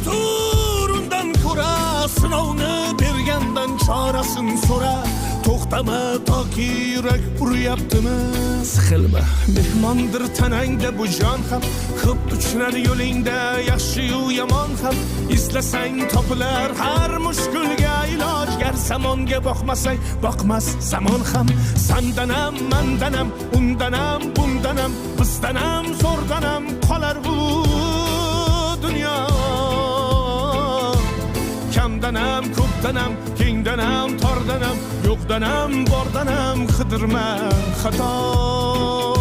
tur undan ko'ra sinovni bergandan chorasini so'ra. To'xtama toki yurak uryaptimi? Siqilma, mehmondir tanangda bu jon ham. Ko'p uchinar yo'lingda yaxshi-yu yomon ham. Islasang topilar har mushkulga iloj. Gar zamonga boqmasang boqmas zamon ham. Sandanam, mandanam, undanam, bundanam, bizdanam, zo'rdanam qolar bu dunyo. Kamdanam, ko'pdanam, kengdanam, tordanam, yo'qdanam, bordanam qidirma xato.